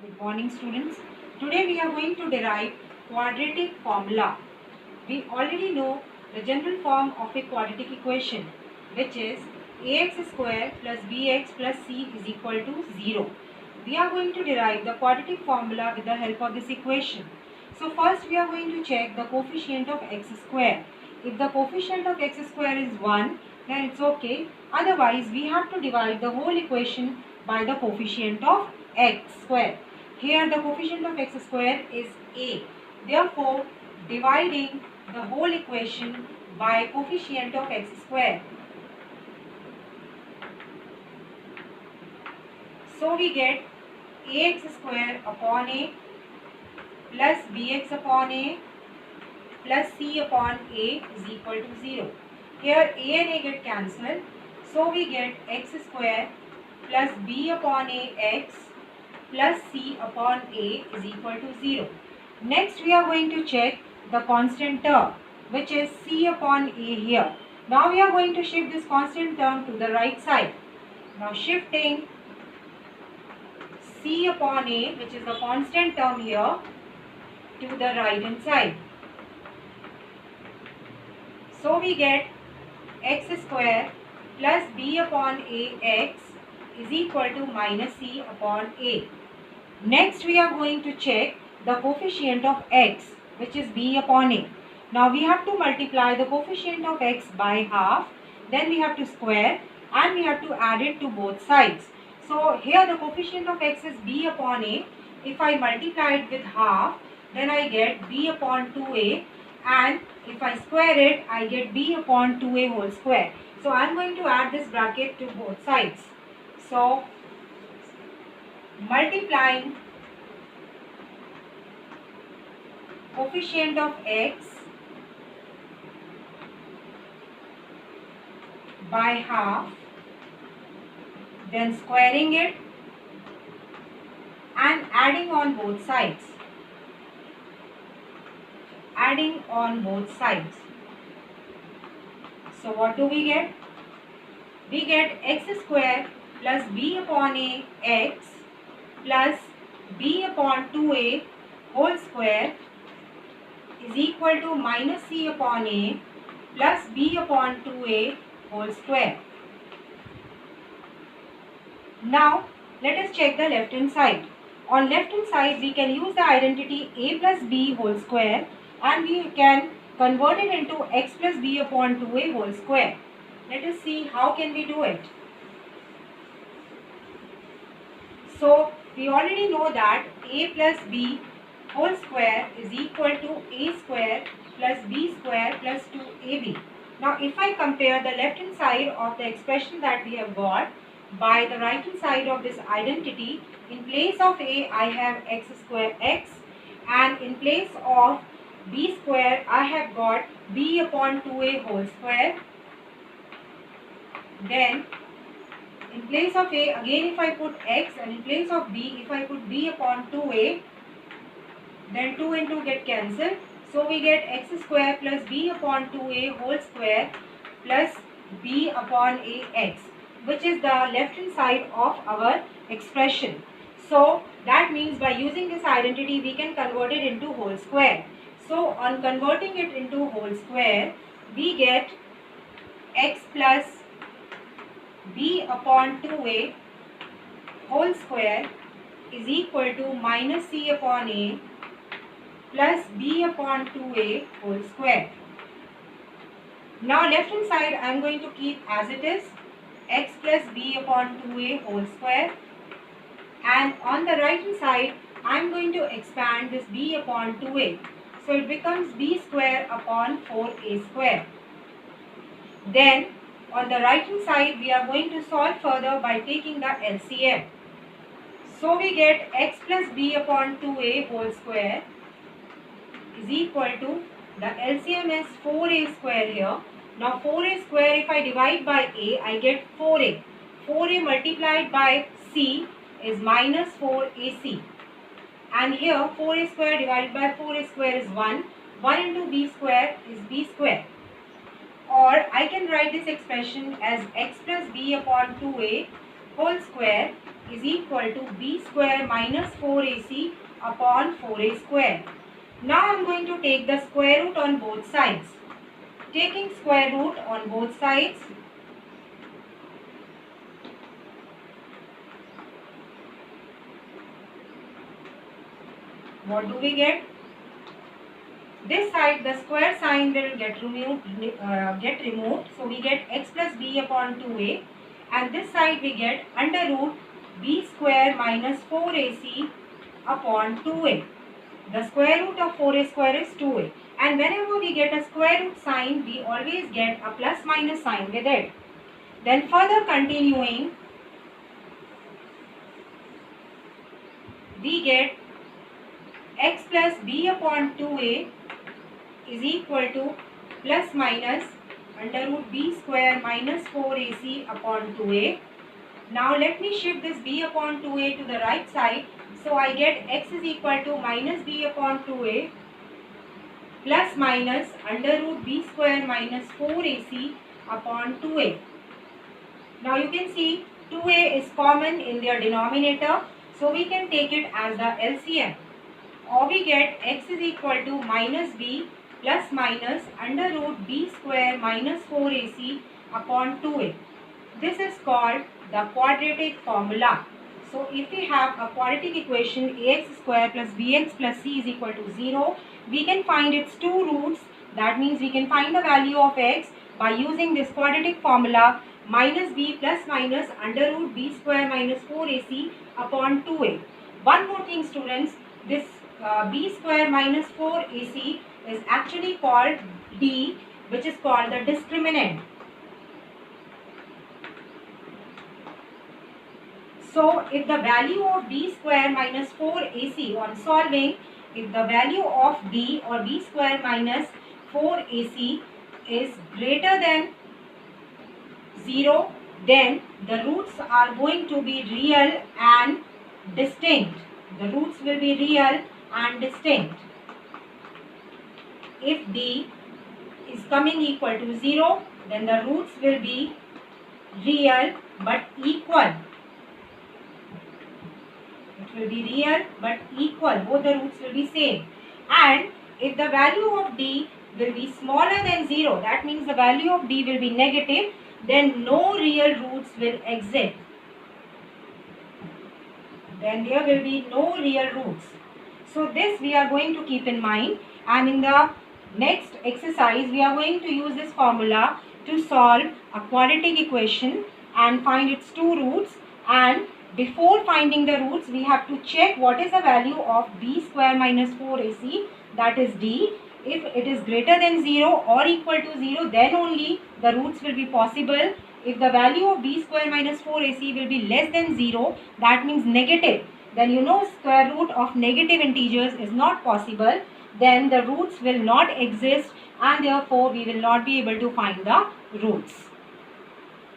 Good morning, students. Today we are going to derive quadratic formula. We already know the general form of a quadratic equation, which is ax square plus bx plus c is equal to 0. We are going to derive the quadratic formula with the help of this equation. So first we are going to check the coefficient of x square. If the coefficient of x square is 1, then it's okay. Otherwise, we have to divide the whole equation by the coefficient of x square. Here the coefficient of x square is a. Therefore, dividing the whole equation by coefficient of x square. So we get ax square upon a plus bx upon a plus c upon a is equal to 0. Here a and a get cancelled. So we get x square plus b upon a x plus c upon a is equal to 0. Next we are going to check the constant term, which is c upon a here. Now we are going to shift this constant term to the right side. Now shifting c upon a, which is the constant term here, to the right hand side. So we get x square plus b upon a x is equal to minus c upon a. Next we are going to check the coefficient of x, which is b upon a. Now we have to multiply the coefficient of x by half, then we have to square and we have to add it to both sides. So here the coefficient of x is b upon a. If I multiply it with half, then I get b upon 2a, and if I square it, I get b upon 2a whole square. So I am going to add this bracket to both sides. So multiplying coefficient of x by half, then squaring it and adding on both sides. Adding on both sides. So what do we get? We get x square plus b upon a x plus b upon 2a whole square is equal to minus c upon a plus b upon 2a whole square. Now let us check the left hand side. On left hand side we can use the identity a plus b whole square, and we can convert it into x plus b upon 2a whole square. Let us see how can we do it. So we already know that a plus b whole square is equal to a square plus b square plus 2ab. Now if I compare the left hand side of the expression that we have got by the right hand side of this identity, in place of a I have x square x, and in place of b square I have got b upon 2a whole square. Then in place of a, again if I put x, and in place of b, if I put b upon 2a, then 2 and 2 get cancelled. So we get x square plus b upon 2a whole square plus b upon a x, which is the left hand side of our expression. So that means by using this identity we can convert it into whole square. So on converting it into whole square, we get x plus b upon 2a whole square is equal to minus c upon a plus b upon 2a whole square. Now left hand side I am going to keep as it is, x plus b upon 2a whole square, and on the right hand side I am going to expand this b upon 2a. So it becomes b square upon 4a square. Then on the right hand side we are going to solve further by taking the LCM. So we get x plus b upon 2a whole square is equal to, the LCM is 4a square here. Now 4a square, if I divide by a, I get 4a. 4a multiplied by c is minus 4ac. And here 4a square divided by 4a square is 1. 1 into b square is b square. Or I can write this expression as x plus b upon 2a whole square is equal to b square minus 4ac upon 4a square. Now I am going to take the square root on both sides. Taking square root on both sides, what do we get? This side, the square sign will get removed. So we get x plus b upon 2a, and this side we get under root b square minus 4ac upon 2a. The square root of 4a square is 2a, and whenever we get a square root sign, we always get a plus minus sign with it. Then further continuing, we get x plus b upon 2a is equal to plus minus under root b square minus 4ac upon 2a. Now let me shift this b upon 2a to the right side. So I get x is equal to minus b upon 2a plus minus under root b square minus 4ac upon 2a. Now you can see 2a is common in their denominator, so we can take it as the LCM. Or we get x is equal to minus b plus minus under root b square minus 4ac upon 2a. This is called the quadratic formula. So if we have a quadratic equation ax square plus bx plus c is equal to 0, we can find its two roots. That means we can find the value of x by using this quadratic formula minus b plus minus under root b square minus 4ac upon 2a. One more thing, students, this b square minus 4ac is actually called d, which is called the discriminant. So if the value of b square minus 4ac on solving, if the value of d or b square minus 4ac is greater than 0, then the roots are going to be real and distinct. The roots will be real and distinct. If d is coming equal to 0, then the roots will be real but equal. It will be real but equal. Both the roots will be same. And if the value of d will be smaller than 0, that means the value of d will be negative, then no real roots will exist. Then there will be no real roots. So this we are going to keep in mind, and in the next exercise we are going to use this formula to solve a quadratic equation and find its two roots. And before finding the roots, we have to check what is the value of b square minus 4ac, that is d. If it is greater than 0 or equal to 0, then only the roots will be possible. If the value of b square minus 4ac will be less than 0, that means negative, then you know square root of negative integers is not possible. Then the roots will not exist, and therefore we will not be able to find the roots.